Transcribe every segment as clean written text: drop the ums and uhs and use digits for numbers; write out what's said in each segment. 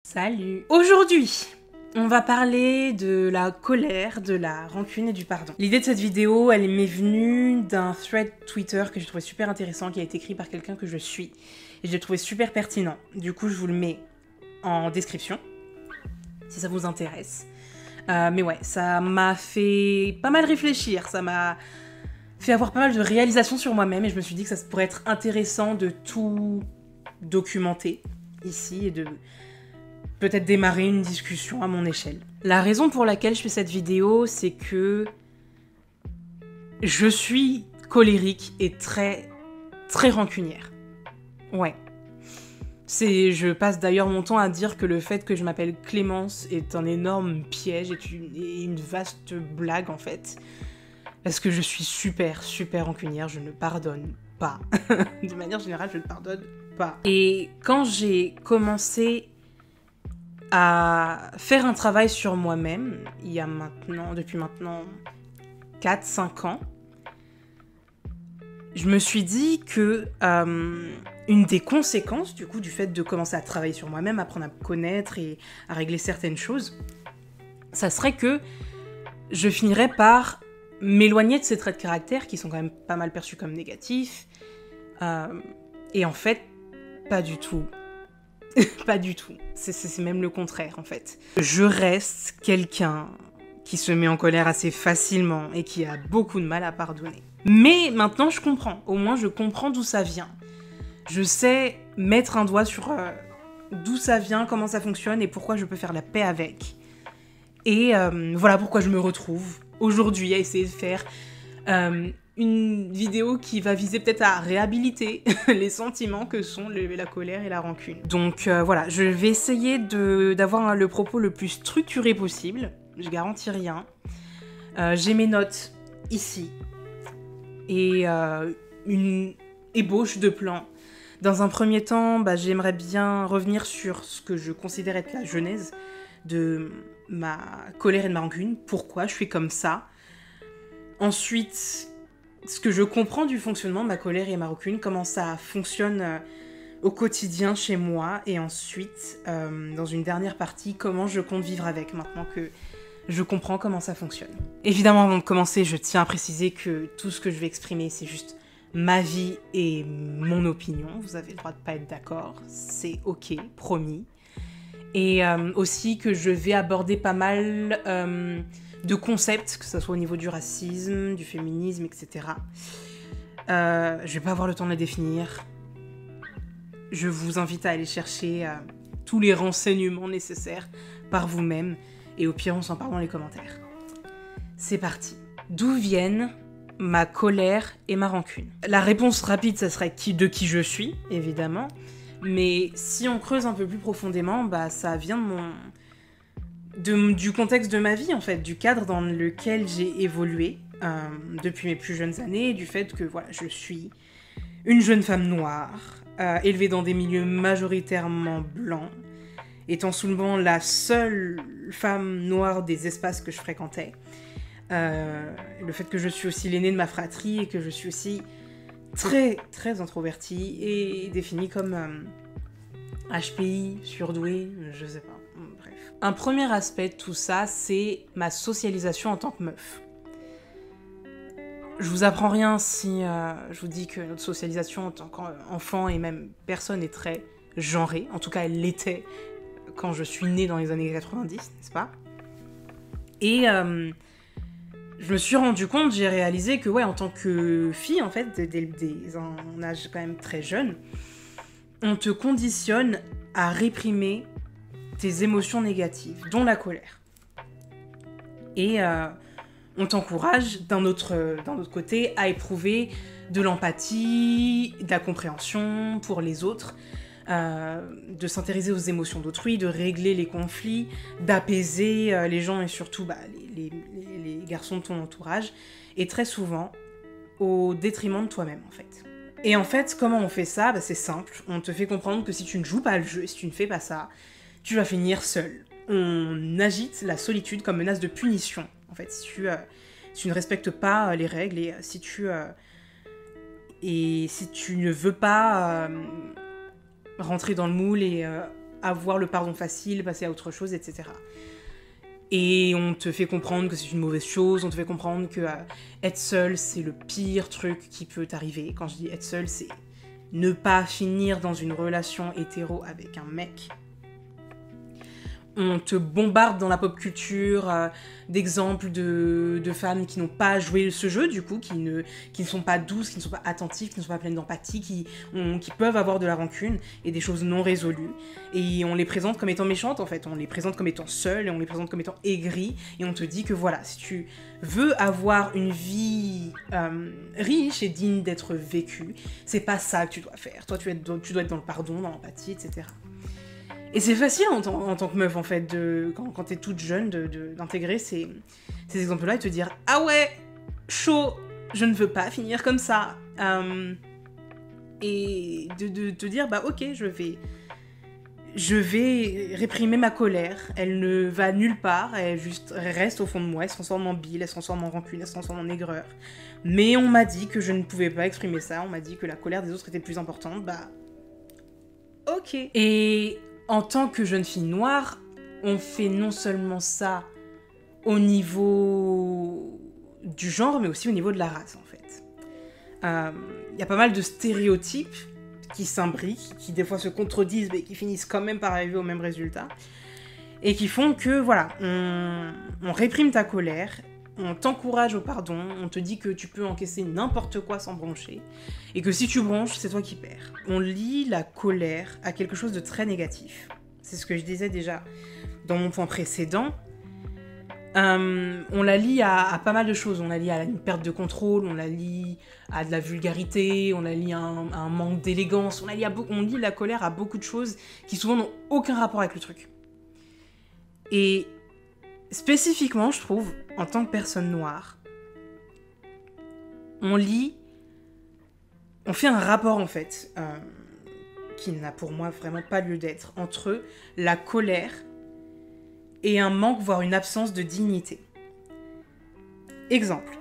Salut! Aujourd'hui, on va parler de la colère, de la rancune et du pardon. L'idée de cette vidéo, elle m'est venue d'un thread Twitter que j'ai trouvé super intéressant, qui a été écrit par quelqu'un que je suis. Et je l'ai trouvé super pertinent. Du coup, je vous le mets en description, si ça vous intéresse. Mais ouais, ça m'a fait pas mal réfléchir, ça m'a fait avoir pas mal de réalisations sur moi-même, et je me suis dit que ça pourrait être intéressant de tout documenter ici, et de peut-être démarrer une discussion à mon échelle. La raison pour laquelle je fais cette vidéo, c'est que je suis colérique et très rancunière. Ouais. Je passe d'ailleurs mon temps à dire que le fait que je m'appelle Clémence est un énorme piège et une vaste blague en fait. Parce que je suis super rancunière, je ne pardonne pas. De manière générale, je ne pardonne pas. Et quand j'ai commencé à faire un travail sur moi-même, depuis maintenant 4-5 ans, je me suis dit que une des conséquences du coup du fait de commencer à travailler sur moi-même, apprendre à me connaître et à régler certaines choses, ça serait que je finirais par m'éloigner de ces traits de caractère qui sont quand même pas mal perçus comme négatifs, et en fait, pas du tout. Pas du tout. C'est même le contraire, en fait. Je reste quelqu'un qui se met en colère assez facilement et qui a beaucoup de mal à pardonner. Mais maintenant, je comprends. Au moins, je comprends d'où ça vient. Je sais mettre un doigt sur d'où ça vient, comment ça fonctionne et pourquoi je peux faire la paix avec. Et voilà pourquoi je me retrouve aujourd'hui à essayer de faire une vidéo qui va viser peut-être à réhabiliter les sentiments que sont la colère et la rancune. Donc voilà, je vais essayer d'avoir le propos le plus structuré possible, je garantis rien. J'ai mes notes ici, et une ébauche de plan. Dans un premier temps, j'aimerais bien revenir sur ce que je considère être la genèse de ma colère et de ma rancune, pourquoi je suis comme ça. Ensuite, ce que je comprends du fonctionnement de ma colère et ma rancune, comment ça fonctionne au quotidien chez moi, et ensuite, dans une dernière partie, comment je compte vivre avec, maintenant que je comprends comment ça fonctionne. Évidemment, avant de commencer, je tiens à préciser que tout ce que je vais exprimer, c'est juste ma vie et mon opinion. Vous avez le droit de pas être d'accord, c'est ok, promis. Et aussi que je vais aborder pas mal de concepts, que ce soit au niveau du racisme, du féminisme, etc. Je vais pas avoir le temps de les définir. Je vous invite à aller chercher tous les renseignements nécessaires par vous-même, et au pire, on s'en parle dans les commentaires. C'est parti. D'où viennent ma colère et ma rancune? La réponse rapide, ça serait de qui je suis, évidemment. Mais si on creuse un peu plus profondément, ça vient du contexte de ma vie, en fait, du cadre dans lequel j'ai évolué depuis mes plus jeunes années, du fait que voilà, je suis une jeune femme noire, élevée dans des milieux majoritairement blancs, étant souvent la seule femme noire des espaces que je fréquentais. Le fait que je suis aussi l'aînée de ma fratrie et que je suis aussi très introvertie et définie comme HPI, surdouée, je sais pas, bref. Un premier aspect de tout ça, c'est ma socialisation en tant que meuf. Je vous apprends rien si je vous dis que notre socialisation en tant qu'enfant et même personne est très genrée. En tout cas, elle l'était quand je suis née dans les années 90, n'est-ce pas? Et je me suis rendu compte, j'ai réalisé que ouais, en tant que fille, en fait, dès un âge quand même très jeune, on te conditionne à réprimer tes émotions négatives, dont la colère. Et on t'encourage, d'un autre côté, à éprouver de l'empathie, de la compréhension pour les autres, de s'intéresser aux émotions d'autrui, de régler les conflits, d'apaiser les gens et surtout les garçons de ton entourage, et très souvent au détriment de toi-même en fait. Et en fait, comment on fait ça? C'est simple, on te fait comprendre que si tu ne joues pas le jeu, si tu ne fais pas ça, tu vas finir seul. On agite la solitude comme menace de punition. En fait, si tu ne respectes pas les règles et si tu ne veux pas rentrer dans le moule et avoir le pardon facile, passer à autre chose, etc. Et on te fait comprendre que c'est une mauvaise chose, on te fait comprendre que être seul, c'est le pire truc qui peut t'arriver. Quand je dis être seul, c'est ne pas finir dans une relation hétéro avec un mec. On te bombarde dans la pop culture d'exemples de femmes qui n'ont pas joué ce jeu, du coup, qui ne sont pas douces, qui ne sont pas attentives, qui ne sont pas pleines d'empathie, qui peuvent avoir de la rancune et des choses non résolues. Et on les présente comme étant méchantes, en fait. On les présente comme étant seules et on les présente comme étant aigries. Et on te dit que voilà, si tu veux avoir une vie riche et digne d'être vécue, c'est pas ça que tu dois faire. Toi, tu dois être dans le pardon, dans l'empathie, etc. Et c'est facile en tant que meuf, en fait, quand t'es toute jeune, d'intégrer ces exemples-là et te dire « Ah ouais, chaud, je ne veux pas finir comme ça. Et de te dire « Bah ok, je vais réprimer ma colère. Elle ne va nulle part, elle reste au fond de moi, elle se transforme en bile, elle se transforme en rancune, elle se transforme en aigreur. Mais on m'a dit que je ne pouvais pas exprimer ça, on m'a dit que la colère des autres était plus importante, bah... Ok. » Et... en tant que jeune fille noire, on fait non seulement ça au niveau du genre, mais aussi au niveau de la race, en fait. Y a pas mal de stéréotypes qui s'imbriquent, qui des fois se contredisent, mais qui finissent quand même par arriver au même résultat, et qui font que, voilà, on réprime ta colère, on t'encourage au pardon, on te dit que tu peux encaisser n'importe quoi sans broncher, et que si tu bronches, c'est toi qui perds. On lie la colère à quelque chose de très négatif. C'est ce que je disais déjà dans mon point précédent. On la lie à pas mal de choses. On la lie à une perte de contrôle, on la lie à de la vulgarité, on la lie à un manque d'élégance, on lie la colère à beaucoup de choses qui souvent n'ont aucun rapport avec le truc. Et spécifiquement, je trouve, en tant que personne noire, on fait un rapport, en fait, qui n'a pour moi vraiment pas lieu d'être, entre la colère et un manque, voire une absence de dignité. Exemple.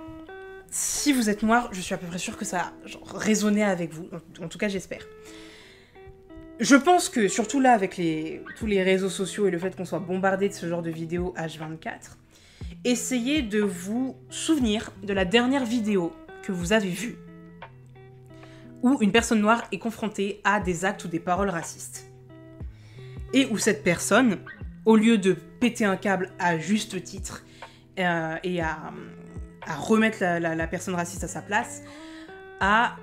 Si vous êtes noir, je suis à peu près sûre que ça a résonné avec vous, en tout cas j'espère. Je pense que, surtout là, avec tous les réseaux sociaux et le fait qu'on soit bombardé de ce genre de vidéos H24, essayez de vous souvenir de la dernière vidéo que vous avez vue, où une personne noire est confrontée à des actes ou des paroles racistes. Et où cette personne, au lieu de péter un câble à juste titre et à remettre la personne raciste à sa place, à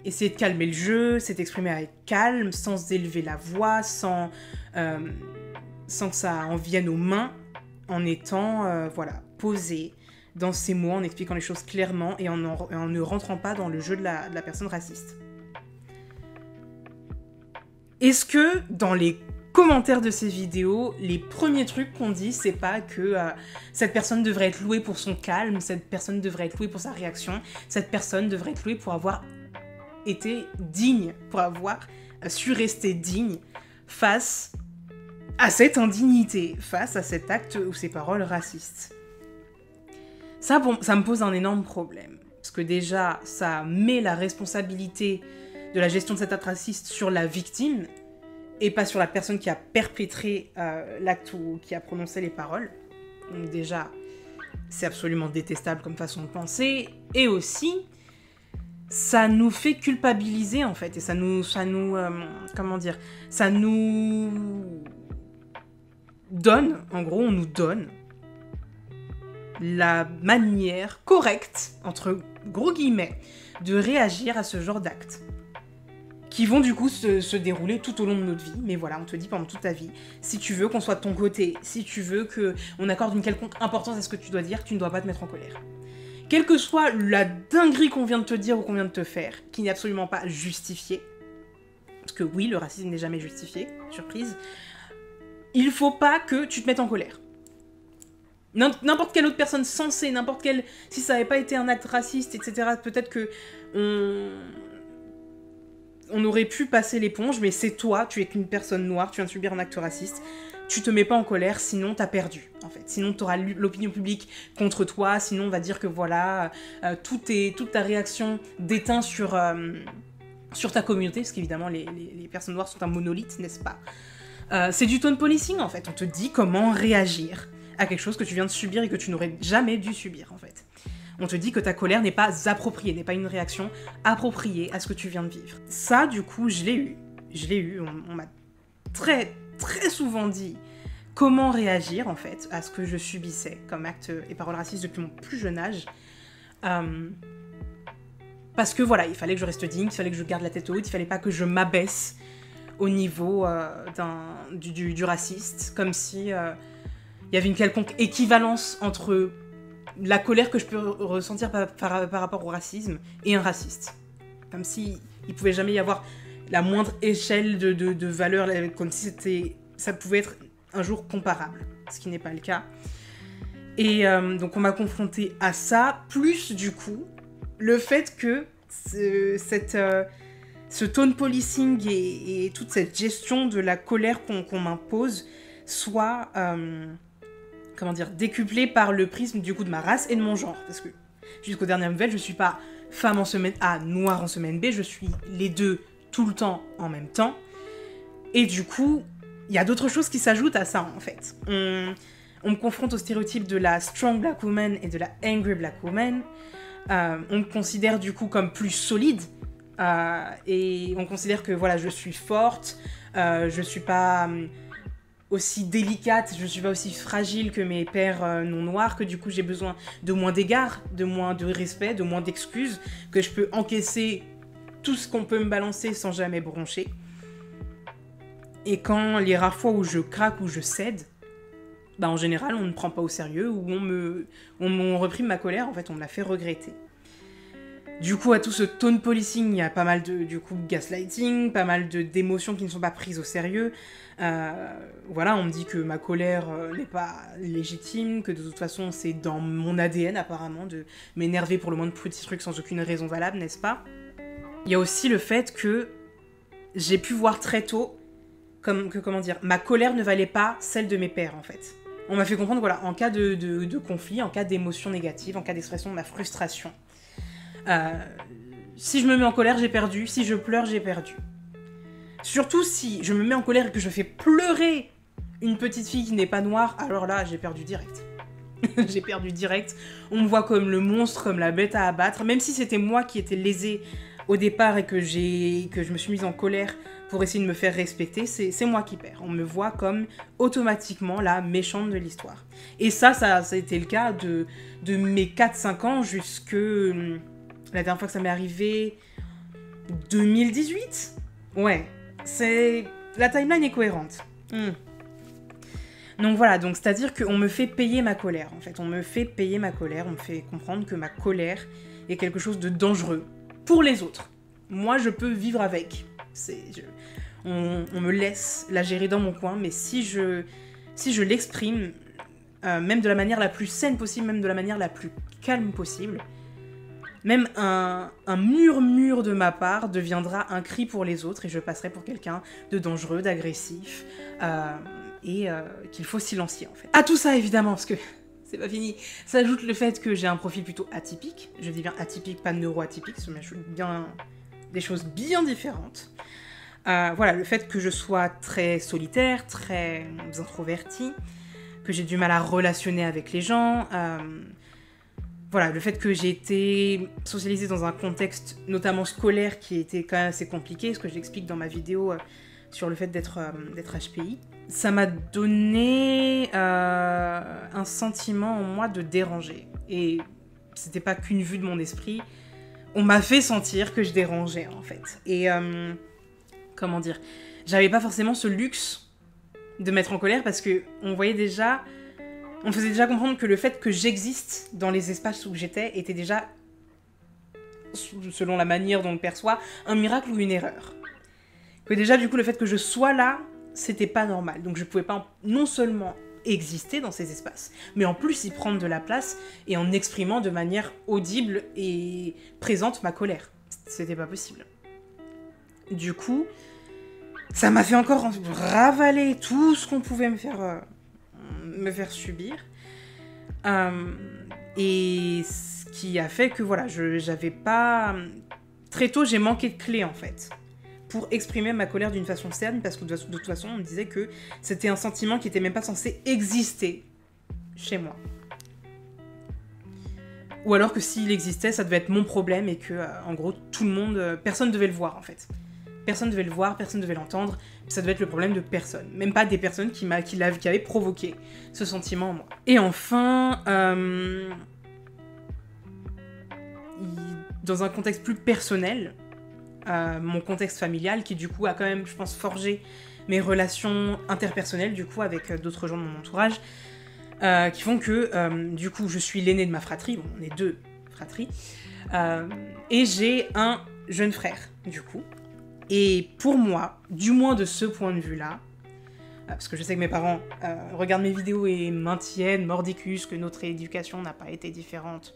essayer de calmer le jeu, s'est exprimé avec calme, sans élever la voix, sans que ça en vienne aux mains, en étant posé dans ses mots, en expliquant les choses clairement et en ne rentrant pas dans le jeu de la personne raciste. Est-ce que dans les commentaires de ces vidéos, les premiers trucs qu'on dit, c'est pas que cette personne devrait être louée pour son calme, cette personne devrait être louée pour sa réaction, cette personne devrait être louée pour avoir été digne, pour avoir su rester digne face à cette indignité, face à cet acte ou ces paroles racistes. Ça me pose un énorme problème. Parce que déjà, ça met la responsabilité de la gestion de cet acte raciste sur la victime, et pas sur la personne qui a perpétré l'acte ou qui a prononcé les paroles. Donc déjà, c'est absolument détestable comme façon de penser. Et aussi, ça nous fait culpabiliser, en fait. Et ça nous donne, en gros, on nous donne la manière correcte, entre gros guillemets, de réagir à ce genre d'actes, qui vont du coup se dérouler tout au long de notre vie. Mais voilà, on te dit pendant toute ta vie, si tu veux qu'on soit de ton côté, si tu veux qu'on accorde une quelconque importance à ce que tu dois dire, tu ne dois pas te mettre en colère. Quelle que soit la dinguerie qu'on vient de te dire ou qu'on vient de te faire, qui n'est absolument pas justifiée, parce que oui, le racisme n'est jamais justifié, surprise, il faut pas que tu te mettes en colère. N'importe quelle autre personne sensée, si ça n'avait pas été un acte raciste, etc., peut-être que on aurait pu passer l'éponge, mais c'est toi, tu es qu'une personne noire, tu viens de subir un acte raciste, tu te mets pas en colère, sinon t'as perdu, en fait. Sinon t'auras l'opinion publique contre toi, sinon on va dire que voilà, toute ta réaction déteint sur ta communauté, parce qu'évidemment les personnes noires sont un monolithe, n'est-ce pas ? C'est du tone policing en fait, on te dit comment réagir à quelque chose que tu viens de subir et que tu n'aurais jamais dû subir en fait. On te dit que ta colère n'est pas appropriée, n'est pas une réaction appropriée à ce que tu viens de vivre. Ça, du coup, je l'ai eu. On m'a très, très souvent dit comment réagir, en fait, à ce que je subissais comme actes et paroles racistes depuis mon plus jeune âge. Parce que, voilà, il fallait que je reste digne, il fallait que je garde la tête haute, il fallait pas que je m'abaisse au niveau du raciste, comme si il y avait une quelconque équivalence entre la colère que je peux ressentir par rapport au racisme et un raciste. Comme si il pouvait jamais y avoir la moindre échelle de valeur, comme si ça pouvait être un jour comparable, ce qui n'est pas le cas. Et donc on m'a confrontée à ça, plus du coup, le fait que ce tone policing et toute cette gestion de la colère qu'on m'impose soit... décuplé par le prisme du coup de ma race et de mon genre. Parce que jusqu'aux dernières nouvelles, je suis pas femme en semaine A, noire en semaine B, je suis les deux tout le temps en même temps. Et du coup, il y a d'autres choses qui s'ajoutent à ça en fait. On me confronte au stéréotype de la strong black woman et de la angry black woman. On me considère du coup comme plus solide. Et on considère que voilà, je suis forte, je suis pas... aussi délicate, je suis pas aussi fragile que mes pères non noirs, que du coup j'ai besoin de moins d'égards, de moins de respect, de moins d'excuses, que je peux encaisser tout ce qu'on peut me balancer sans jamais broncher. Et quand les rares fois où je craque ou je cède, bah en général on ne me prend pas au sérieux ou on reprime ma colère, en fait on me la fait regretter. Du coup, à tout ce tone policing, il y a pas mal de gaslighting, pas mal d'émotions qui ne sont pas prises au sérieux. Voilà, on me dit que ma colère n'est pas légitime, que de toute façon c'est dans mon ADN apparemment de m'énerver pour le moindre petit truc sans aucune raison valable, n'est-ce pas? Il y a aussi le fait que j'ai pu voir très tôt ma colère ne valait pas celle de mes pères en fait. On m'a fait comprendre, voilà, en cas de conflit, en cas d'émotion négative, en cas d'expression de ma frustration, si je me mets en colère, j'ai perdu. Si je pleure, j'ai perdu. Surtout si je me mets en colère et que je fais pleurer une petite fille qui n'est pas noire, alors là, j'ai perdu direct. J'ai perdu direct. On me voit comme le monstre, comme la bête à abattre. Même si c'était moi qui étais lésée au départ et que je me suis mise en colère pour essayer de me faire respecter, c'est moi qui perds. On me voit comme automatiquement la méchante de l'histoire. Et ça a été le cas de mes 4-5 ans jusque... La dernière fois que ça m'est arrivé, 2018 ? Ouais, la timeline est cohérente. Donc voilà, c'est-à-dire qu'on me fait payer ma colère, en fait. On me fait payer ma colère, on me fait comprendre que ma colère est quelque chose de dangereux pour les autres. Moi, je peux vivre avec. On me laisse la gérer dans mon coin, mais si je l'exprime, même de la manière la plus saine possible, même de la manière la plus calme possible, même un murmure de ma part deviendra un cri pour les autres et je passerai pour quelqu'un de dangereux, d'agressif et qu'il faut silencier en fait. À tout ça évidemment, parce que c'est pas fini, s'ajoute le fait que j'ai un profil plutôt atypique. Je dis bien atypique, pas neuroatypique, ce sont des choses bien différentes. Voilà, le fait que je sois très solitaire, très introvertie, que j'ai du mal à relationner avec les gens... Voilà, le fait que j'ai été socialisée dans un contexte notamment scolaire qui était quand même assez compliqué, ce que j'explique dans ma vidéo sur le fait d'être HPI, ça m'a donné un sentiment en moi de déranger. Et c'était pas qu'une vue de mon esprit, on m'a fait sentir que je dérangeais en fait. Et j'avais pas forcément ce luxe de mettre en colère parce que on faisait déjà comprendre que le fait que j'existe dans les espaces où j'étais était déjà, selon la manière dont on le perçoit, un miracle ou une erreur. Que déjà, du coup, le fait que je sois là, c'était pas normal. Donc je pouvais pas non seulement exister dans ces espaces, mais en plus y prendre de la place et en exprimant de manière audible et présente ma colère. C'était pas possible. Du coup, ça m'a fait encore ravaler tout ce qu'on pouvait me faire subir. Et ce qui a fait que voilà, j'avais pas... Très tôt, j'ai manqué de clés en fait pour exprimer ma colère d'une façon saine, parce que de toute façon, on me disait que c'était un sentiment qui était même pas censé exister chez moi. Ou alors que s'il existait, ça devait être mon problème et que, en gros, tout le monde... personne devait le voir, en fait. Personne devait le voir, personne devait l'entendre. Ça devait être le problème de personne. Même pas des personnes qui avaient provoqué ce sentiment en moi. Et enfin, dans un contexte plus personnel, mon contexte familial, qui du coup a quand même, je pense, forgé mes relations interpersonnelles, du coup, avec d'autres gens de mon entourage, qui font que, du coup, je suis l'aîné de ma fratrie, bon, on est 2 fratries, et j'ai un jeune frère, du coup. Et pour moi, du moins de ce point de vue-là, parce que je sais que mes parents regardent mes vidéos et maintiennent mordicus que notre éducation n'a pas été différente.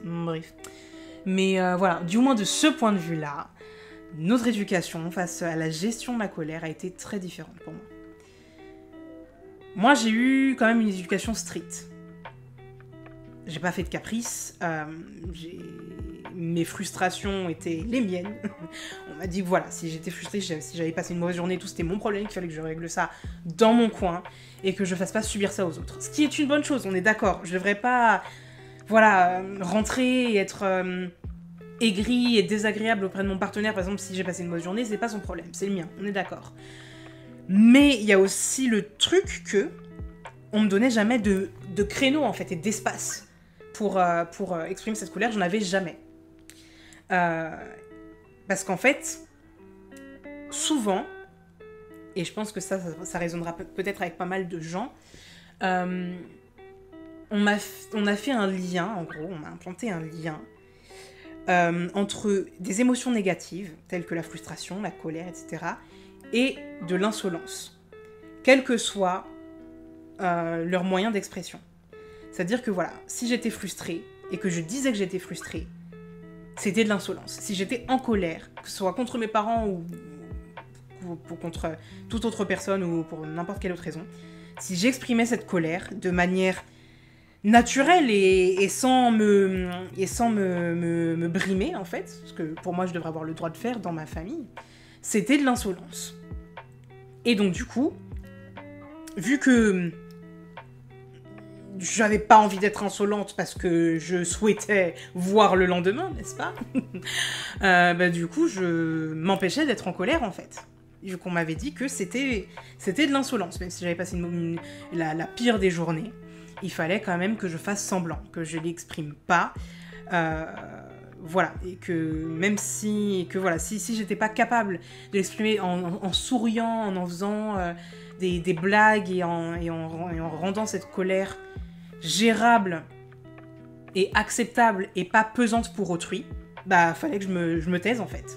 Bref. Mais voilà, du moins de ce point de vue-là, notre éducation face à la gestion de la colère a été très différente pour moi. Moi, j'ai eu quand même une éducation stricte. J'ai pas fait de caprices, mes frustrations étaient les miennes. On m'a dit que voilà, si j'étais frustrée, si j'avais passé une mauvaise journée, tout c'était mon problème, qu'il fallait que je règle ça dans mon coin et que je fasse pas subir ça aux autres. Ce qui est une bonne chose, on est d'accord. Je devrais pas, voilà, rentrer et être aigrie et désagréable auprès de mon partenaire. Par exemple, si j'ai passé une mauvaise journée, c'est pas son problème, c'est le mien, on est d'accord. Mais il y a aussi le truc que on me donnait jamais de créneau en fait et d'espace pour exprimer cette colère, j'en avais jamais. Parce qu'en fait, souvent, et je pense que ça résonnera peut-être avec pas mal de gens, on a fait un lien, en gros, on a implanté un lien entre des émotions négatives, telles que la frustration, la colère, etc., et de l'insolence, quel que soit leur moyen d'expression. C'est-à-dire que voilà, si j'étais frustrée, et que je disais que j'étais frustrée, c'était de l'insolence. Si j'étais en colère, que ce soit contre mes parents ou contre toute autre personne ou pour n'importe quelle autre raison, si j'exprimais cette colère de manière naturelle et sans me brimer en fait, ce que pour moi je devrais avoir le droit de faire dans ma famille, c'était de l'insolence. Et donc du coup, vu que j'avais pas envie d'être insolente parce que je souhaitais voir le lendemain, n'est-ce pas? Du coup, je m'empêchais d'être en colère, en fait. Vu qu'on m'avait dit que c'était de l'insolence. Même si j'avais passé la pire des journées, il fallait quand même que je fasse semblant, que je l'exprime pas. Voilà. Et que même si j'étais pas capable de l'exprimer en souriant, en faisant des blagues et en rendant cette colère gérable et acceptable et pas pesante pour autrui, fallait que je me taise en fait.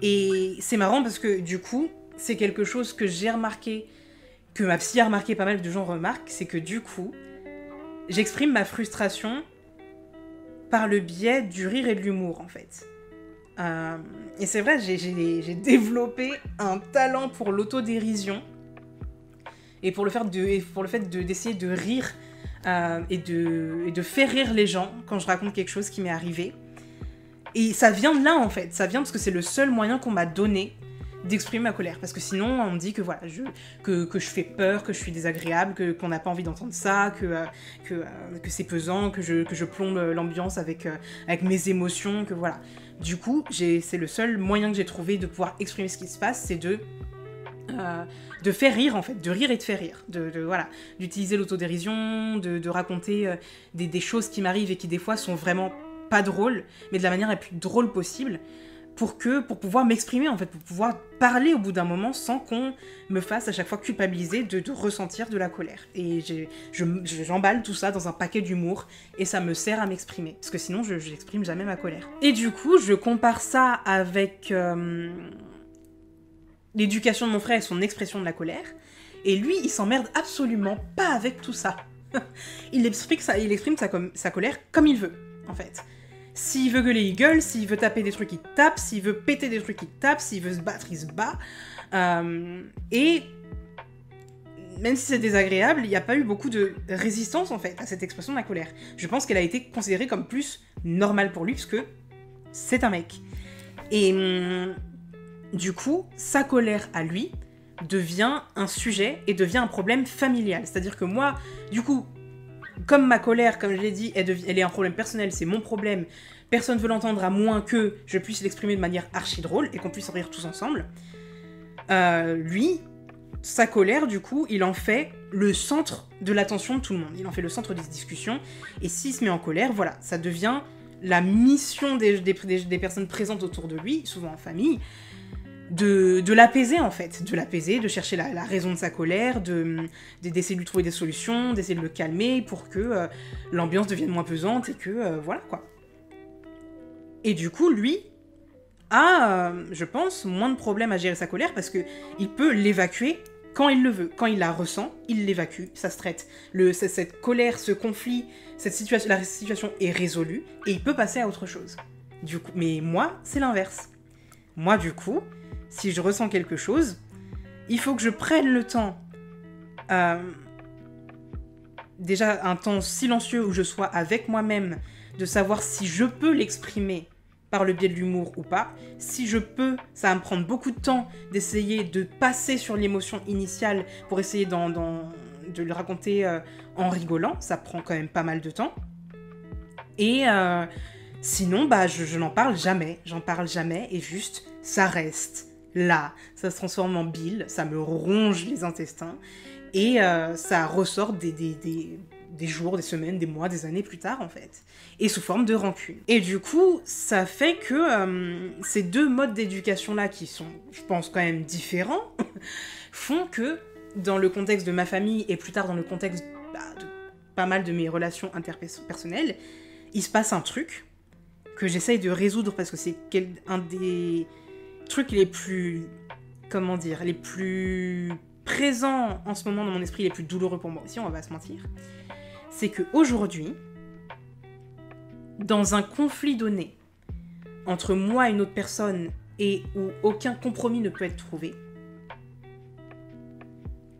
Et c'est marrant parce que du coup, c'est quelque chose que j'ai remarqué, que ma psy a remarqué, pas mal de gens remarquent, c'est que du coup, j'exprime ma frustration par le biais du rire et de l'humour en fait. Et c'est vrai, j'ai développé un talent pour l'autodérision et pour le fait d'essayer de rire et de faire rire les gens quand je raconte quelque chose qui m'est arrivé. Et ça vient de là, en fait. Ça vient parce que c'est le seul moyen qu'on m'a donné d'exprimer ma colère. Parce que sinon, on me dit que voilà, que je fais peur, que je suis désagréable, qu'on n'a pas envie d'entendre ça, que c'est pesant, que je plombe l'ambiance avec mes émotions, que voilà. Du coup, c'est le seul moyen que j'ai trouvé de pouvoir exprimer ce qui se passe, c'est de faire rire en fait, de rire et de faire rire, voilà, d'utiliser l'autodérision, de raconter des choses qui m'arrivent et qui des fois sont vraiment pas drôles, mais de la manière la plus drôle possible, pour pouvoir m'exprimer en fait, pour pouvoir parler au bout d'un moment sans qu'on me fasse à chaque fois culpabiliser de ressentir de la colère. Et j'emballe tout ça dans un paquet d'humour et ça me sert à m'exprimer, parce que sinon je n'exprime jamais ma colère. Et du coup, je compare ça avec l'éducation de mon frère et son expression de la colère, et lui, il s'emmerde absolument pas avec tout ça. il exprime sa colère comme il veut, en fait. S'il veut gueuler, il gueule, s'il veut taper des trucs, il tape, s'il veut péter des trucs, il tape, s'il veut se battre, il se bat. Et même si c'est désagréable, il n'y a pas eu beaucoup de résistance, en fait, à cette expression de la colère. Je pense qu'elle a été considérée comme plus normale pour lui, parce que c'est un mec. Et Du coup, sa colère à lui devient un sujet et devient un problème familial. C'est-à-dire que moi, du coup, comme ma colère, comme je l'ai dit, elle est un problème personnel, c'est mon problème, personne ne veut l'entendre à moins que je puisse l'exprimer de manière archi drôle et qu'on puisse en rire tous ensemble. Lui, sa colère, du coup, il en fait le centre de l'attention de tout le monde. Il en fait le centre des discussions. Et s'il se met en colère, voilà, ça devient la mission des personnes présentes autour de lui, souvent en famille, de l'apaiser en fait, de l'apaiser, de chercher la raison de sa colère, d'essayer de lui trouver des solutions, d'essayer de le calmer pour que l'ambiance devienne moins pesante et que voilà quoi. Et du coup, lui a, je pense, moins de problèmes à gérer sa colère parce que il peut l'évacuer quand il le veut. Quand il la ressent, il l'évacue, ça se traite. Cette colère, ce conflit, la situation est résolue et il peut passer à autre chose. Du coup, mais moi, c'est l'inverse. Moi, du coup, si je ressens quelque chose, il faut que je prenne le temps, déjà un temps silencieux où je sois avec moi-même, de savoir si je peux l'exprimer par le biais de l'humour ou pas. Si je peux, ça va me prendre beaucoup de temps d'essayer de passer sur l'émotion initiale pour essayer de le raconter en rigolant. Ça prend quand même pas mal de temps. Et sinon, bah, je n'en parle jamais. J'en parle jamais et juste, ça reste là. Ça se transforme en bile, ça me ronge les intestins et ça ressort des jours, des semaines, des mois, des années plus tard en fait. Et sous forme de rancune. Et du coup, ça fait que ces deux modes d'éducation-là, qui sont, je pense, quand même différents, font que, dans le contexte de ma famille, et plus tard dans le contexte de pas mal de mes relations interpersonnelles, il se passe un truc que j'essaye de résoudre parce que c'est un des trucs les plus, comment dire, les plus présents en ce moment dans mon esprit, les plus douloureux pour moi aussi, on va pas se mentir. C'est qu'aujourd'hui, dans un conflit donné entre moi et une autre personne et où aucun compromis ne peut être trouvé,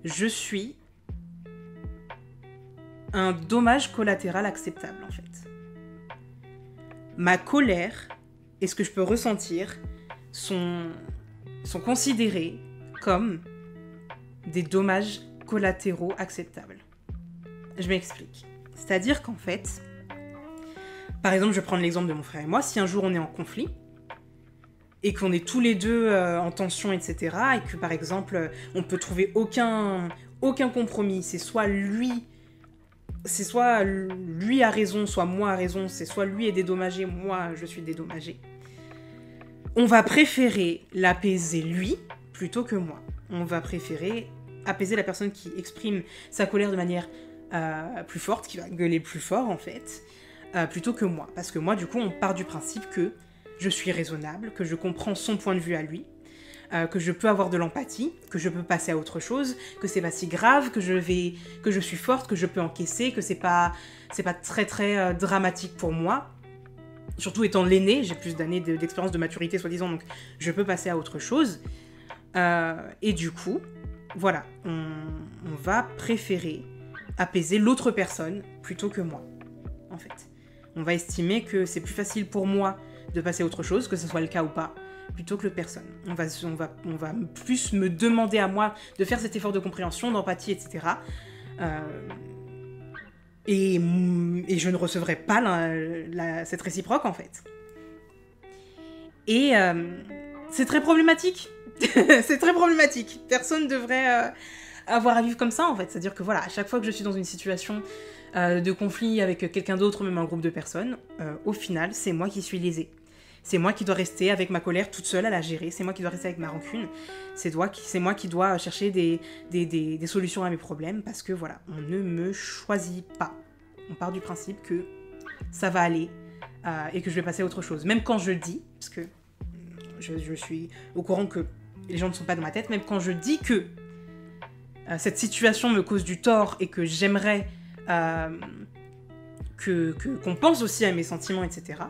je suis un dommage collatéral acceptable en fait. Ma colère et ce que je peux ressentir sont considérés comme des dommages collatéraux acceptables. Je m'explique. C'est-à-dire qu'en fait, par exemple, je vais prendre l'exemple de mon frère et moi, si un jour on est en conflit, et qu'on est tous les deux en tension, etc., et que par exemple, on peut trouver aucun compromis, c'est soit lui a raison, soit moi a raison, c'est soit lui est dédommagé, moi je suis dédommagée. On va préférer l'apaiser lui, plutôt que moi. On va préférer apaiser la personne qui exprime sa colère de manière plus forte, qui va gueuler plus fort en fait, plutôt que moi. Parce que moi, du coup, on part du principe que je suis raisonnable, que je comprends son point de vue à lui, que je peux avoir de l'empathie, que je peux passer à autre chose, que c'est pas si grave, que je suis forte, que je peux encaisser, que c'est pas très très dramatique pour moi. Surtout étant l'aîné, j'ai plus d'années d'expérience de maturité soi-disant, donc je peux passer à autre chose. Et du coup, voilà, on va préférer apaiser l'autre personne plutôt que moi, en fait. On va estimer que c'est plus facile pour moi de passer à autre chose, que ce soit le cas ou pas, plutôt que l'autre personne. On va plus me demander à moi de faire cet effort de compréhension, d'empathie, etc. Et je ne recevrai pas cette réciproque, en fait. Et c'est très problématique. C'est très problématique. Personne ne devrait avoir à vivre comme ça, en fait. C'est-à-dire que voilà, à chaque fois que je suis dans une situation de conflit avec quelqu'un d'autre, même un groupe de personnes, au final, c'est moi qui suis lésée. C'est moi qui dois rester avec ma colère toute seule à la gérer. C'est moi qui dois rester avec ma rancune. C'est moi qui dois chercher des solutions à mes problèmes parce que voilà, on ne me choisit pas. On part du principe que ça va aller et que je vais passer à autre chose. Même quand je dis, parce que je suis au courant que les gens ne sont pas dans ma tête, même quand je dis que cette situation me cause du tort et que j'aimerais qu'on pense aussi à mes sentiments, etc.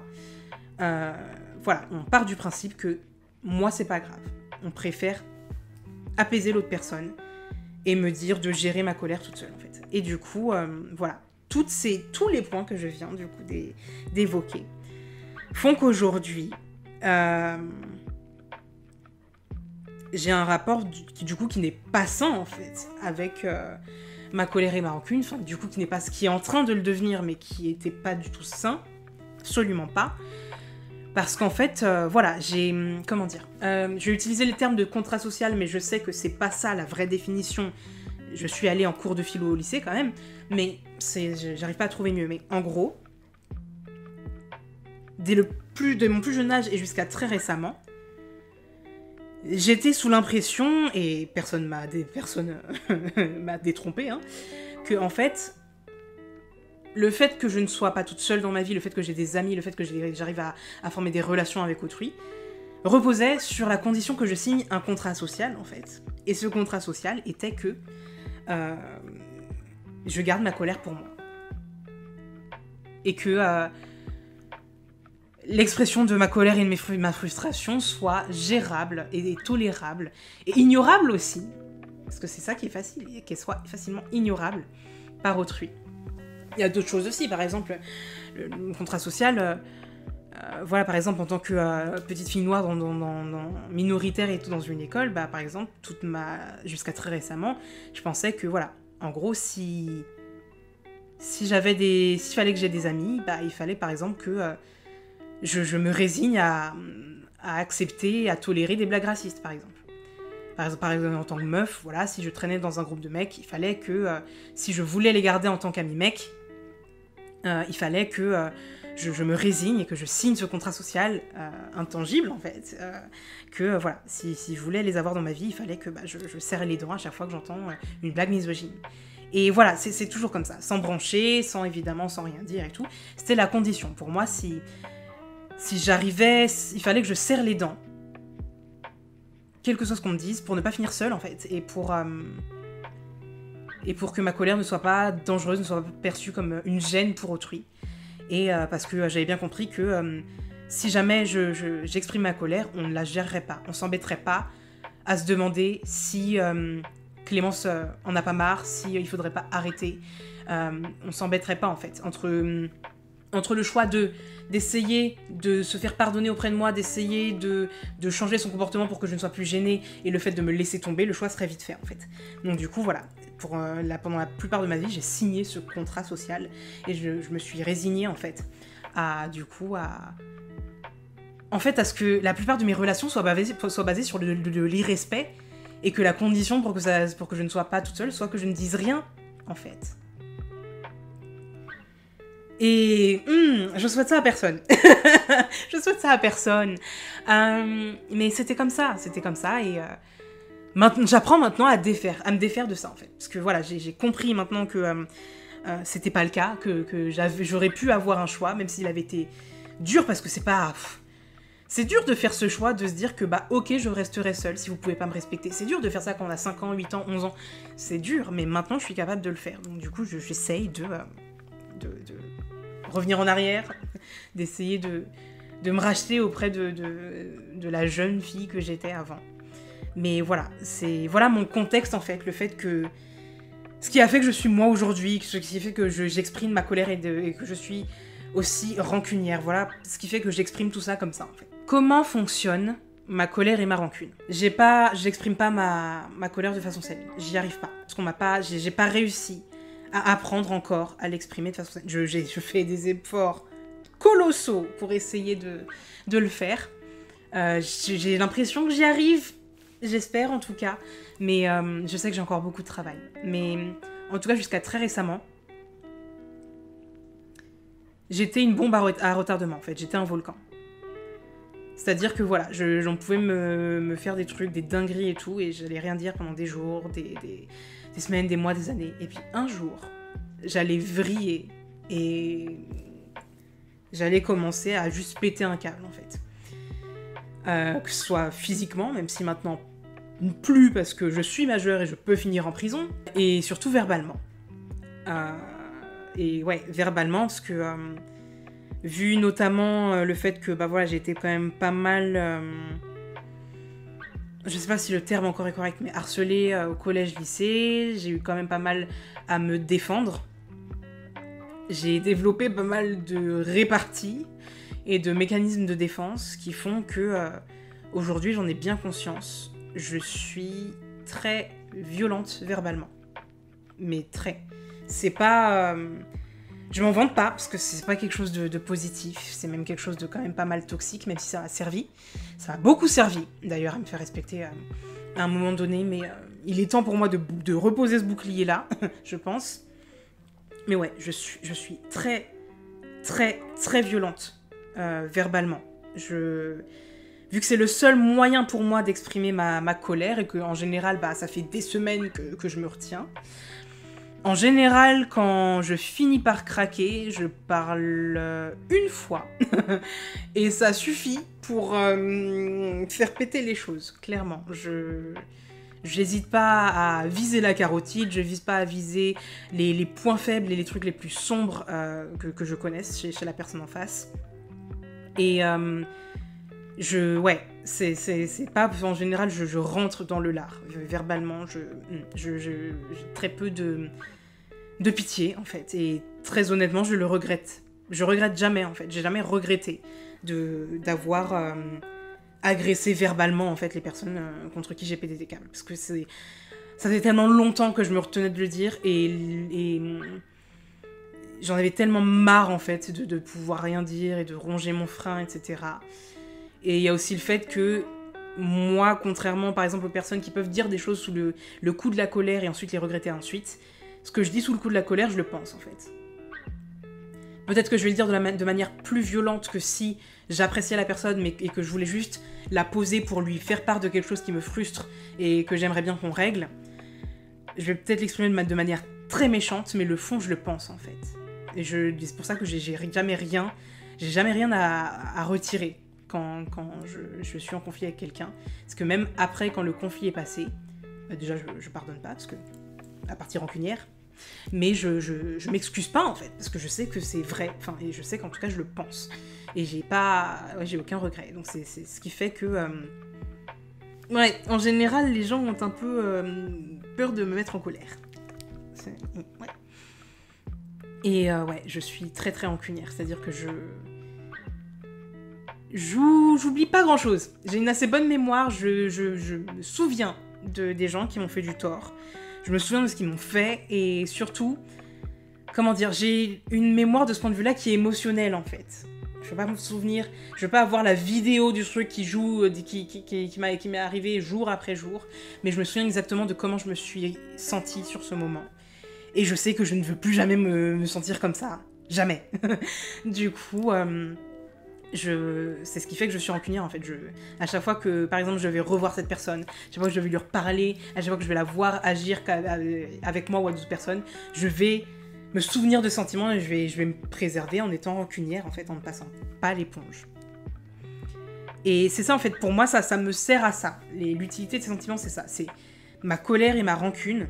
Voilà, on part du principe que moi, c'est pas grave. On préfère apaiser l'autre personne et me dire de gérer ma colère toute seule, en fait. Et du coup, voilà, tous les points que je viens, du coup, d'évoquer font qu'aujourd'hui, j'ai un rapport du coup qui n'est pas sain en fait avec ma colère et ma rancune, enfin du coup qui n'est pas ce qui est en train de le devenir mais qui était pas du tout sain, absolument pas. Parce qu'en fait, voilà, comment dire, je vais utiliser les termes de contrat social, mais je sais que c'est pas ça la vraie définition. Je suis allée en cours de philo au lycée quand même, mais j'arrive pas à trouver mieux. Mais en gros, dès mon plus jeune âge et jusqu'à très récemment, j'étais sous l'impression, et personne m'a détrompé, hein, que en fait, le fait que je ne sois pas toute seule dans ma vie, le fait que j'ai des amis, le fait que j'arrive à former des relations avec autrui, reposait sur la condition que je signe un contrat social, en fait. Et ce contrat social était que je garde ma colère pour moi. Et que l'expression de ma colère et de ma frustration soit gérable et tolérable, et ignorable aussi, parce que c'est ça qui est facile, qu'elle soit facilement ignorable par autrui. Il y a d'autres choses aussi, par exemple, le contrat social, voilà, par exemple, en tant que petite fille noire minoritaire et tout dans une école, bah, par exemple, jusqu'à très récemment, je pensais que, voilà, en gros, s'il fallait que j'ai des amis, bah, il fallait, par exemple, que je me résigne à accepter, à tolérer des blagues racistes, par exemple. Par exemple, en tant que meuf, voilà, si je traînais dans un groupe de mecs, il fallait que, si je voulais les garder en tant qu'amis mecs, il fallait que je me résigne et que je signe ce contrat social intangible, en fait. Que, voilà, si je voulais les avoir dans ma vie, il fallait que je serre les dents à chaque fois que j'entends une blague misogyne. Et voilà, c'est toujours comme ça, sans brancher, sans rien dire et tout. C'était la condition. Pour moi, si j'arrivais, il fallait que je serre les dents, quel que soit ce qu'on me dise, pour ne pas finir seule, en fait, et pour que ma colère ne soit pas dangereuse, ne soit pas perçue comme une gêne pour autrui. Et parce que j'avais bien compris que si jamais j'exprime ma colère, on ne la gérerait pas. On s'embêterait pas à se demander si Clémence en a pas marre, si il faudrait pas arrêter. On s'embêterait pas, en fait. Entre le choix d'essayer de se faire pardonner auprès de moi, d'essayer de changer son comportement pour que je ne sois plus gênée, et le fait de me laisser tomber, le choix serait vite fait, en fait. Donc du coup, voilà, pendant la plupart de ma vie, j'ai signé ce contrat social, et je me suis résignée, en fait, à ce que la plupart de mes relations soient basées sur de l'irrespect, et que la condition pour que je ne sois pas toute seule soit que je ne dise rien, en fait. Et je souhaite ça à personne. Je souhaite ça à personne. Mais c'était comme ça, et j'apprends maintenant à me défaire de ça, en fait. Parce que voilà, j'ai compris maintenant que c'était pas le cas, que j'aurais pu avoir un choix, même s'il avait été dur, parce que c'est dur de faire ce choix, de se dire que ok, je resterai seule si vous pouvez pas me respecter. C'est dur de faire ça quand on a 5 ans, 8 ans, 11 ans. C'est dur, mais maintenant je suis capable de le faire. Donc du coup, j'essaye de revenir en arrière, d'essayer de me racheter auprès de la jeune fille que j'étais avant. Mais voilà, voilà mon contexte, en fait, le fait que ce qui a fait que je suis moi aujourd'hui, ce qui fait que j'exprime ma colère et que je suis aussi rancunière, voilà ce qui fait que j'exprime tout ça comme ça, en fait. Comment fonctionne ma colère et ma rancune? J'exprime pas ma colère de façon saine, j'y arrive pas, parce j'ai pas réussi à apprendre encore à l'exprimer de façon... Je fais des efforts colossaux pour essayer de le faire. J'ai l'impression que j'y arrive, j'espère en tout cas, mais je sais que j'ai encore beaucoup de travail. Mais en tout cas, jusqu'à très récemment, j'étais une bombe à retardement, en fait. J'étais un volcan. C'est-à-dire que voilà, j'en pouvais me faire des trucs, des dingueries et tout, et j'allais rien dire pendant des jours, des semaines, des mois, des années. Et puis un jour, j'allais vriller et j'allais commencer à juste péter un câble, en fait. Que ce soit physiquement, même si maintenant plus, parce que je suis majeure et je peux finir en prison, et surtout verbalement. Et ouais, verbalement, parce que... vu notamment le fait que voilà, j'ai été quand même pas mal, je sais pas si le terme encore est correct, mais harcelée au collège-lycée, j'ai eu quand même pas mal à me défendre. J'ai développé pas mal de réparties et de mécanismes de défense qui font que aujourd'hui j'en ai bien conscience. je suis très violente verbalement. Mais très. C'est pas... je m'en vante pas, parce que c'est pas quelque chose de positif. C'est même quelque chose de quand même pas mal toxique, même si ça a servi. Ça a beaucoup servi, d'ailleurs, à me faire respecter à un moment donné. Mais il est temps pour moi de reposer ce bouclier-là, je pense. Mais ouais, je suis très, très, très violente verbalement. Vu que c'est le seul moyen pour moi d'exprimer ma colère et qu'en général, ça fait des semaines que je me retiens. En général, quand je finis par craquer, je parle une fois. Et ça suffit pour faire péter les choses, clairement. J'hésite pas à viser la carotide, je vise pas à viser les points faibles et les trucs les plus sombres que je connaisse chez la personne en face. Et c'est pas... En général, je rentre dans le lard. Verbalement, j'ai très peu de pitié, en fait. Et très honnêtement, je le regrette. Je regrette jamais, en fait. J'ai jamais regretté d'avoir agressé verbalement, en fait, les personnes contre qui j'ai pété des câbles. Parce que ça fait tellement longtemps que je me retenais de le dire. Et j'en avais tellement marre, en fait, de pouvoir rien dire et de ronger mon frein, etc. Et il y a aussi le fait que moi, contrairement, par exemple, aux personnes qui peuvent dire des choses sous le coup de la colère et ensuite les regretter ensuite, ce que je dis sous le coup de la colère, je le pense, en fait. Peut-être que je vais le dire de manière plus violente que si j'appréciais la personne et que je voulais juste la poser pour lui faire part de quelque chose qui me frustre et que j'aimerais bien qu'on règle. Je vais peut-être l'exprimer de manière très méchante, mais le fond, je le pense, en fait. Et c'est pour ça que j'ai jamais rien à retirer quand je suis en conflit avec quelqu'un. Parce que même après, quand le conflit est passé, déjà, je pardonne pas, parce que à partir rancunière, mais je m'excuse pas, en fait, parce que je sais que c'est vrai, et je sais qu'en tout cas, je le pense. Et j'ai aucun regret. Donc c'est ce qui fait que... en général, les gens ont un peu peur de me mettre en colère. Ouais. Et je suis très très rancunière, c'est-à-dire que j'oublie pas grand-chose. J'ai une assez bonne mémoire, je me souviens des gens qui m'ont fait du tort. Je me souviens de ce qu'ils m'ont fait, et surtout, comment dire, j'ai une mémoire de ce point de vue-là qui est émotionnelle, en fait. Je peux pas me souvenir, je peux pas avoir la vidéo du truc qui joue, qui m'est arrivé jour après jour, mais je me souviens exactement de comment je me suis sentie sur ce moment. Et je sais que je ne veux plus jamais me sentir comme ça. Jamais. Du coup, c'est ce qui fait que je suis rancunière, en fait. À chaque fois que, par exemple, je vais revoir cette personne, à chaque fois que je vais lui reparler, à chaque fois que je vais la voir agir avec moi ou avec d'autres personnes, je vais me souvenir de sentiments et je vais me préserver en étant rancunière, en fait, en ne passant pas l'éponge. Et c'est ça, en fait, pour moi, ça me sert à ça. L'utilité de ces sentiments, c'est ça. C'est ma colère et ma rancune,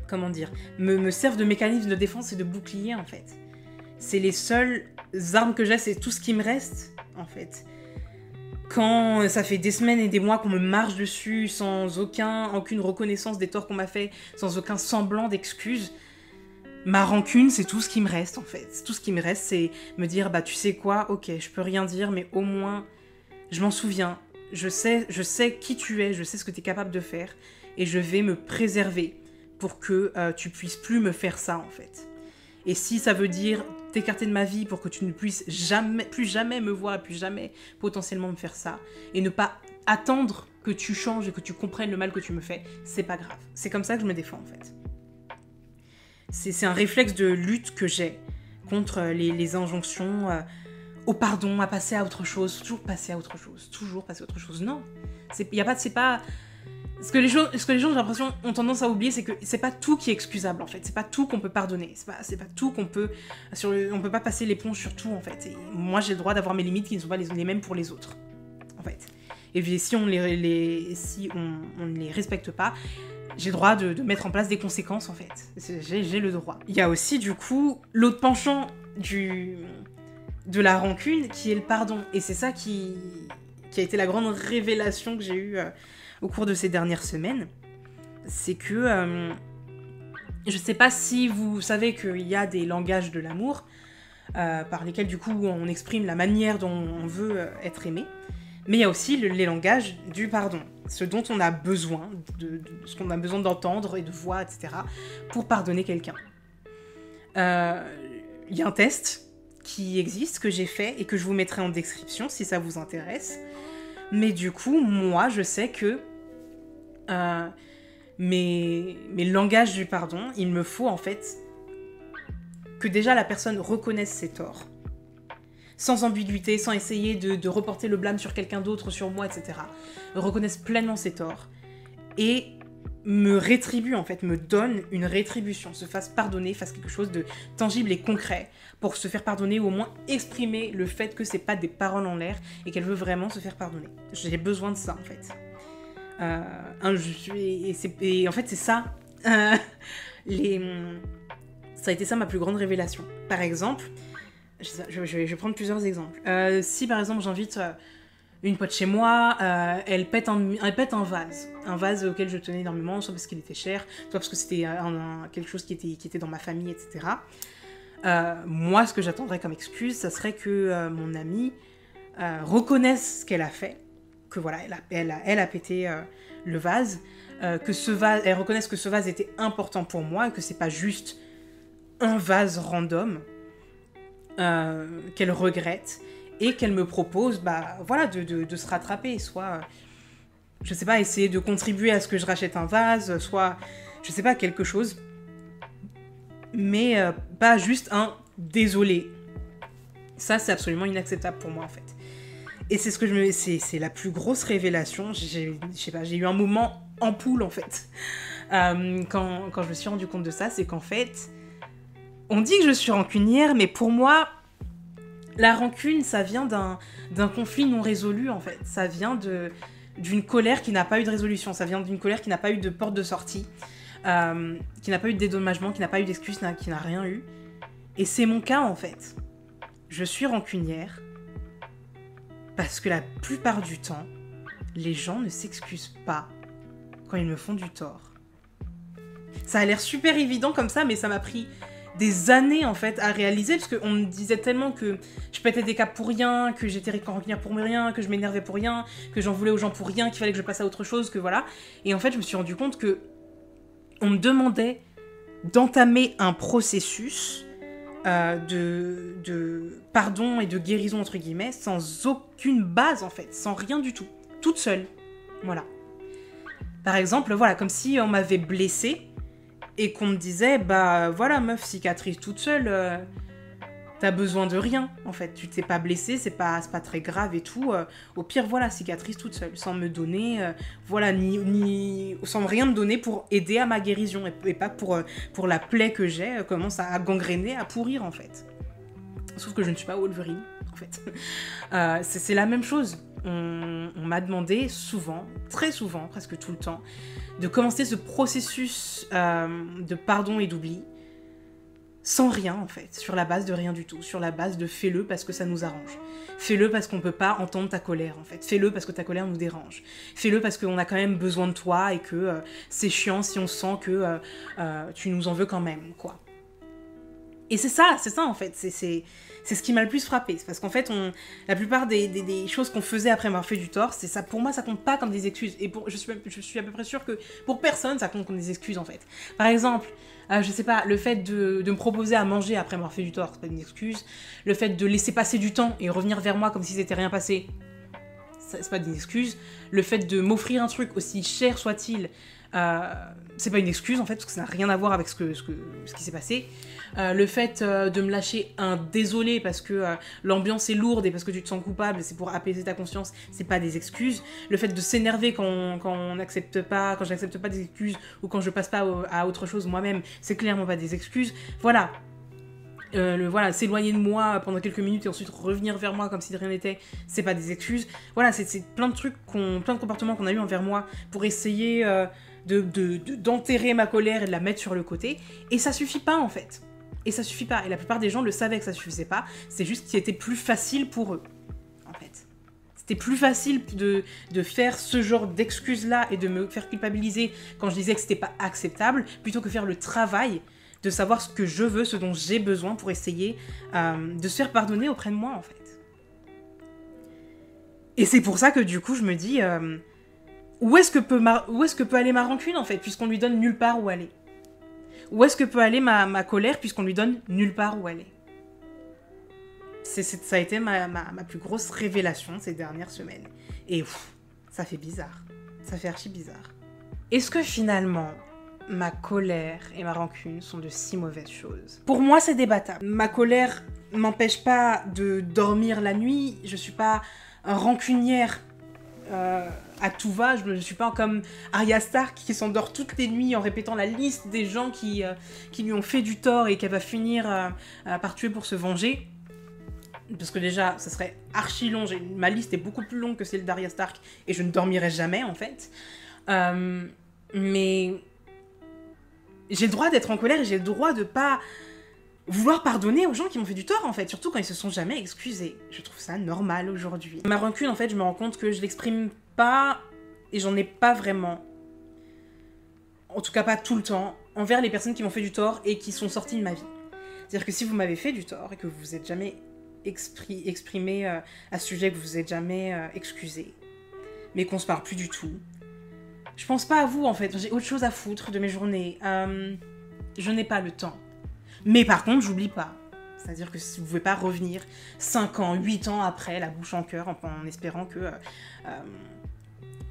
comment dire, me servent de mécanisme de défense et de bouclier, en fait. C'est les seules armes que j'ai, c'est tout ce qui me reste, en fait. Quand ça fait des semaines et des mois qu'on me marche dessus sans aucune reconnaissance des torts qu'on m'a fait, sans aucun semblant d'excuse, ma rancune, c'est tout ce qui me reste, en fait. Tout ce qui me reste, c'est me dire, tu sais quoi, ok, je peux rien dire, mais au moins, je m'en souviens. Je sais qui tu es, je sais ce que tu es capable de faire, et je vais me préserver pour que tu puisses plus me faire ça, en fait. Et si ça veut dire t'écarter de ma vie pour que tu ne puisses plus jamais me voir, plus jamais potentiellement me faire ça, et ne pas attendre que tu changes et que tu comprennes le mal que tu me fais, c'est pas grave. C'est comme ça que je me défends, en fait. C'est un réflexe de lutte que j'ai contre les injonctions au pardon, à passer à autre chose, toujours passer à autre chose. Non, c'est pas... Ce que les gens, j'ai l'impression, ont tendance à oublier, c'est que c'est pas tout qui est excusable, en fait. C'est pas tout qu'on peut pardonner. C'est pas tout qu'on peut... on peut pas passer l'éponge sur tout, en fait. Et moi, j'ai le droit d'avoir mes limites qui ne sont pas les mêmes pour les autres, en fait. Et puis, si on ne les respecte pas, j'ai le droit de mettre en place des conséquences, en fait. J'ai le droit. Il y a aussi, du coup, l'autre penchant de la rancune, qui est le pardon. Et c'est ça qui a été la grande révélation que j'ai eue au cours de ces dernières semaines. C'est que... je sais pas si vous savez qu'il y a des langages de l'amour, par lesquels, du coup, on exprime la manière dont on veut être aimé. Mais il y a aussi les langages du pardon. ce dont on a besoin, de ce qu'on a besoin d'entendre et de voir, etc., pour pardonner quelqu'un. Il y a un test qui existe, que j'ai fait et que je vous mettrai en description si ça vous intéresse. Mais du coup, moi, je sais que mes langages du pardon, il me faut en fait que déjà la personne reconnaisse ses torts, sans ambiguïté, sans essayer de reporter le blâme sur quelqu'un d'autre, sur moi, etc. Reconnaisse pleinement ses torts et me rétribue, en fait, me donne une rétribution, se fasse pardonner, fasse quelque chose de tangible et concret pour se faire pardonner ou au moins exprimer le fait que c'est pas des paroles en l'air et qu'elle veut vraiment se faire pardonner. J'ai besoin de ça, en fait. Et en fait, c'est ça. Ça a été ça ma plus grande révélation. Par exemple, je vais prendre plusieurs exemples. Si par exemple j'invite une pote chez moi, elle pète un vase auquel je tenais énormément, soit parce qu'il était cher, soit parce que c'était quelque chose qui était dans ma famille, etc. Moi, ce que j'attendrais comme excuse, ça serait que mon amie reconnaisse ce qu'elle a fait, que voilà, elle a pété le vase, elle reconnaisse que ce vase était important pour moi, et que c'est pas juste un vase random, qu'elle regrette, et qu'elle me propose voilà, de se rattraper, soit, je sais pas, essayer de contribuer à ce que je rachète un vase, soit, je sais pas, quelque chose, mais pas juste un désolé. Ça, c'est absolument inacceptable pour moi, en fait. Et c'est c'est la plus grosse révélation. J'ai eu un moment ampoule, en fait. Quand je me suis rendu compte de ça, c'est qu'en fait, on dit que je suis rancunière, mais pour moi, la rancune, ça vient d'un conflit non résolu, en fait. Ça vient d'une colère qui n'a pas eu de résolution. Ça vient d'une colère qui n'a pas eu de porte de sortie, qui n'a pas eu de dédommagement, qui n'a pas eu d'excuse, qui n'a rien eu. Et c'est mon cas, en fait. Je suis rancunière parce que la plupart du temps, les gens ne s'excusent pas quand ils me font du tort. Ça a l'air super évident comme ça, mais ça m'a pris des années, en fait, à réaliser, parce qu'on me disait tellement que je pétais des câbles pour rien, que j'étais rancunière pour rien, que je m'énervais pour rien, que j'en voulais aux gens pour rien, qu'il fallait que je passe à autre chose, que voilà. Et en fait, je me suis rendu compte que on me demandait d'entamer un processus de pardon et de guérison, entre guillemets, sans aucune base, en fait, sans rien du tout, toute seule. Voilà. Par exemple, voilà, comme si on m'avait blessée, et qu'on me disait, voilà, meuf, cicatrice toute seule, t'as besoin de rien, en fait. Tu t'es pas blessée, c'est pas très grave et tout. Au pire, voilà, cicatrice toute seule, sans me donner, voilà, sans rien me donner pour aider à ma guérison, et pas pour la plaie que j'ai, commence à gangréner, à pourrir, en fait. Sauf que je ne suis pas Wolverine, en fait. C'est la même chose. On m'a demandé souvent, très souvent, presque tout le temps, de commencer ce processus de pardon et d'oubli sans rien, en fait, sur la base de rien du tout, sur la base de fais-le parce que ça nous arrange, fais-le parce qu'on peut pas entendre ta colère, en fait, fais-le parce que ta colère nous dérange, fais-le parce qu'on a quand même besoin de toi et que c'est chiant si on sent que tu nous en veux quand même, quoi. Et c'est ça en fait, c'est ce qui m'a le plus frappé, c'est parce qu'en fait, la plupart des choses qu'on faisait après m'avoir fait du tort, c'est ça, pour moi, ça compte pas comme des excuses, et je suis à peu près sûre que pour personne, ça compte comme des excuses, en fait. Par exemple, je sais pas, le fait de me proposer à manger après m'avoir fait du tort, c'est pas une excuse, le fait de laisser passer du temps et revenir vers moi comme si c'était rien passé, c'est pas une excuse, le fait de m'offrir un truc aussi cher soit-il, c'est pas une excuse en fait, parce que ça n'a rien à voir avec ce qui s'est passé. Le fait de me lâcher un désolé parce que l'ambiance est lourde et parce que tu te sens coupable, c'est pour apaiser ta conscience, c'est pas des excuses. Le fait de s'énerver quand j'accepte pas des excuses ou quand je passe pas à autre chose moi-même, c'est clairement pas des excuses. Voilà. Voilà, s'éloigner de moi pendant quelques minutes et ensuite revenir vers moi comme si de rien n'était, c'est pas des excuses. Voilà, c'est plein de trucs, plein de comportements qu'on a eu envers moi pour essayer d'enterrer ma colère et de la mettre sur le côté. Et ça suffit pas, en fait. Et ça suffit pas. Et la plupart des gens le savaient que ça suffisait pas. C'est juste qu'il était plus facile pour eux, en fait. C'était plus facile de faire ce genre d'excuses-là et de me faire culpabiliser quand je disais que c'était pas acceptable, plutôt que faire le travail de savoir ce que je veux, ce dont j'ai besoin pour essayer de se faire pardonner auprès de moi, en fait. Et c'est pour ça que, du coup, je me dis... où est-ce que peut aller ma rancune, en fait, puisqu'on lui donne nulle part où aller? Où est-ce que peut aller ma colère, puisqu'on lui donne nulle part où aller? Ça a été ma plus grosse révélation ces dernières semaines. Et ça fait bizarre. Ça fait archi bizarre. Est-ce que finalement, ma colère et ma rancune sont de si mauvaises choses? Pour moi, c'est débattable. Ma colère m'empêche pas de dormir la nuit. Je suis pas rancunière à tout va. Je suis pas comme Arya Stark qui s'endort toutes les nuits en répétant la liste des gens qui lui ont fait du tort et qu'elle va finir par tuer pour se venger. Parce que déjà, ça serait archi long. Ma liste est beaucoup plus longue que celle d'Arya Stark et je ne dormirai jamais, en fait. Mais j'ai le droit d'être en colère et j'ai le droit de pas vouloir pardonner aux gens qui m'ont fait du tort, en fait. Surtout quand ils se sont jamais excusés. Je trouve ça normal aujourd'hui. Ma rancune, en fait, je me rends compte que je l'exprime pas et j'en ai pas vraiment. En tout cas, pas tout le temps. Envers les personnes qui m'ont fait du tort et qui sont sorties de ma vie. C'est-à-dire que si vous m'avez fait du tort et que vous vous êtes jamais exprimé à ce sujet, que vous vous êtes jamais excusé, mais qu'on se parle plus du tout, je pense pas à vous, en fait. J'ai autre chose à foutre de mes journées. Je n'ai pas le temps. Mais par contre, j'oublie pas. C'est-à-dire que vous pouvez pas revenir 5 ans, 8 ans après, la bouche en cœur, en espérant que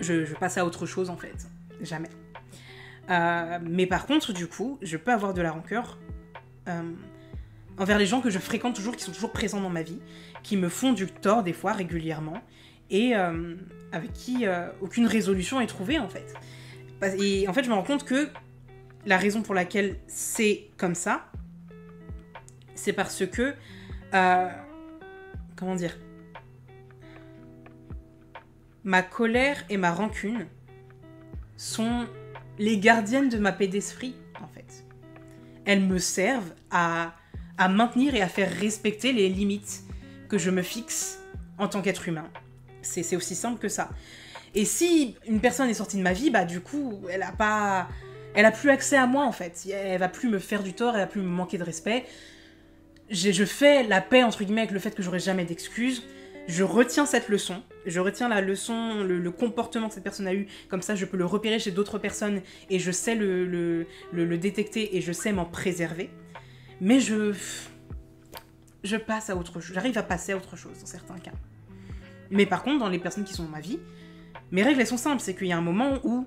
je passe à autre chose, en fait. Jamais. Mais par contre, du coup, je peux avoir de la rancœur envers les gens que je fréquente toujours, qui sont toujours présents dans ma vie, qui me font du tort, des fois, régulièrement, et avec qui aucune résolution est trouvée, en fait. Et en fait, je me rends compte que la raison pour laquelle c'est comme ça, c'est parce que... comment dire? Ma colère et ma rancune sont les gardiennes de ma paix d'esprit, en fait. Elles me servent à maintenir et à faire respecter les limites que je me fixe en tant qu'être humain. C'est aussi simple que ça. Et si une personne est sortie de ma vie, bah du coup, elle a plus accès à moi, en fait. Elle va plus me faire du tort, elle va plus me manquer de respect. Je fais la paix, entre guillemets, avec le fait que j'aurai jamais d'excuses. Je retiens cette leçon. Je retiens la leçon, le comportement que cette personne a eu. Comme ça, je peux le repérer chez d'autres personnes et je sais le détecter et je sais m'en préserver. Mais je passe à autre chose. J'arrive à passer à autre chose dans certains cas. Mais par contre, dans les personnes qui sont dans ma vie, mes règles, elles sont simples. C'est qu'il y a un moment où,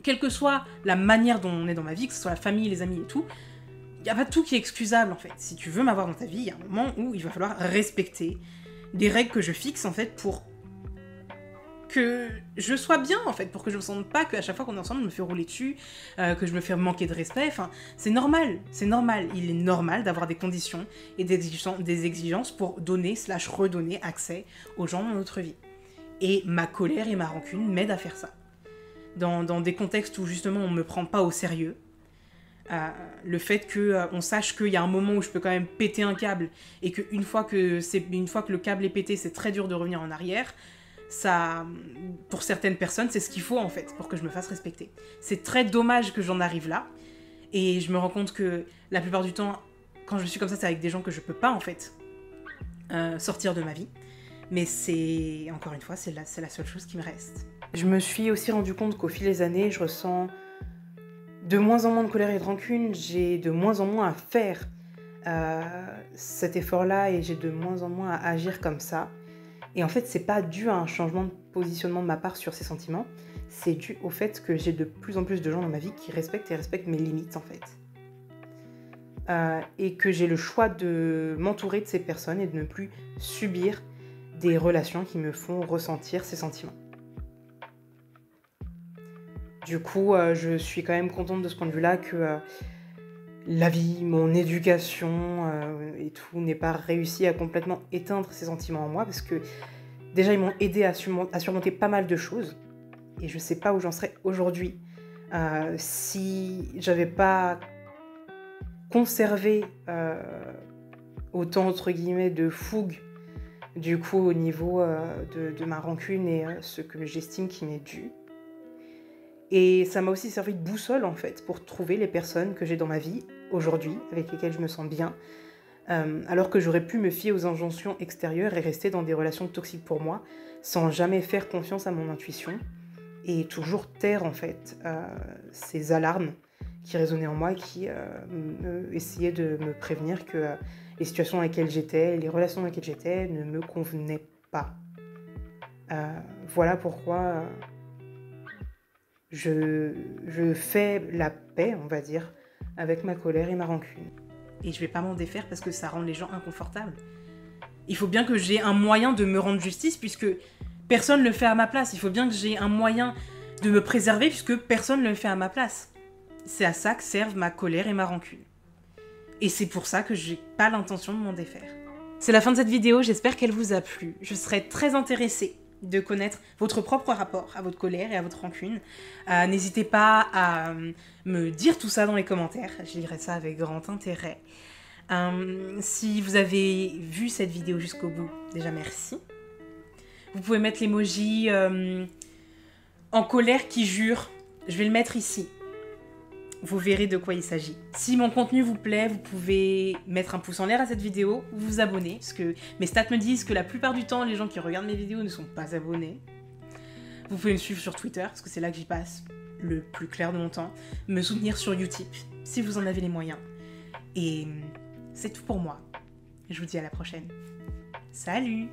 quelle que soit la manière dont on est dans ma vie, que ce soit la famille, les amis et tout, il n'y a pas tout qui est excusable, en fait. Si tu veux m'avoir dans ta vie, il y a un moment où il va falloir respecter des règles que je fixe, en fait, pour que je sois bien, en fait, pour que je me sente pas qu'à chaque fois qu'on est ensemble, je me fais rouler dessus, que je me fais manquer de respect. Enfin, c'est normal, c'est normal. Il est normal d'avoir des conditions et des exigences pour donner/redonner accès aux gens dans notre vie. Et ma colère et ma rancune m'aident à faire ça. Dans des contextes où, justement, on me prend pas au sérieux, le fait qu'on sache qu'il y a un moment où je peux quand même péter un câble et qu'une fois que le câble est pété, c'est très dur de revenir en arrière, ça, pour certaines personnes, c'est ce qu'il faut, en fait, pour que je me fasse respecter. C'est très dommage que j'en arrive là, et je me rends compte que la plupart du temps, quand je suis comme ça, c'est avec des gens que je peux pas, en fait, sortir de ma vie. Mais c'est, encore une fois, c'est la seule chose qui me reste. Je me suis aussi rendu compte qu'au fil des années, je ressens de moins en moins de colère et de rancune. J'ai de moins en moins à faire cet effort-là et j'ai de moins en moins à agir comme ça. Et en fait, c'est pas dû à un changement de positionnement de ma part sur ces sentiments, c'est dû au fait que j'ai de plus en plus de gens dans ma vie qui respectent mes limites, en fait. Et que j'ai le choix de m'entourer de ces personnes et de ne plus subir des relations qui me font ressentir ces sentiments. Du coup, je suis quand même contente de ce point de vue-là que la vie, mon éducation et tout n'ait pas réussi à complètement éteindre ces sentiments en moi, parce que déjà, ils m'ont aidé à surmonter pas mal de choses. Et je sais pas où j'en serais aujourd'hui si j'avais pas conservé autant, entre guillemets, de fougue, du coup, au niveau de ma rancune et ce que j'estime qui m'est dû. Et ça m'a aussi servi de boussole, en fait, pour trouver les personnes que j'ai dans ma vie, aujourd'hui, avec lesquelles je me sens bien, alors que j'aurais pu me fier aux injonctions extérieures et rester dans des relations toxiques pour moi, sans jamais faire confiance à mon intuition, et toujours taire en fait ces alarmes qui résonnaient en moi, qui essayaient de me prévenir que les situations dans lesquelles j'étais, les relations dans lesquelles j'étais ne me convenaient pas. Voilà pourquoi je fais la paix, on va dire, avec ma colère et ma rancune. Et je vais pas m'en défaire parce que ça rend les gens inconfortables. Il faut bien que j'ai un moyen de me rendre justice puisque personne ne le fait à ma place. Il faut bien que j'ai un moyen de me préserver puisque personne ne le fait à ma place. C'est à ça que servent ma colère et ma rancune. Et c'est pour ça que j'ai pas l'intention de m'en défaire. C'est la fin de cette vidéo, j'espère qu'elle vous a plu. Je serais très intéressée de connaître votre propre rapport à votre colère et à votre rancune. N'hésitez pas à me dire tout ça dans les commentaires, je lirai ça avec grand intérêt. Si vous avez vu cette vidéo jusqu'au bout, déjà merci. Vous pouvez mettre l'emoji en colère qui jure, je vais le mettre ici. Vous verrez de quoi il s'agit. Si mon contenu vous plaît, vous pouvez mettre un pouce en l'air à cette vidéo, vous abonner, parce que mes stats me disent que la plupart du temps, les gens qui regardent mes vidéos ne sont pas abonnés. Vous pouvez me suivre sur Twitter, parce que c'est là que j'y passe le plus clair de mon temps. Me soutenir sur Utip, si vous en avez les moyens. Et c'est tout pour moi. Je vous dis à la prochaine. Salut!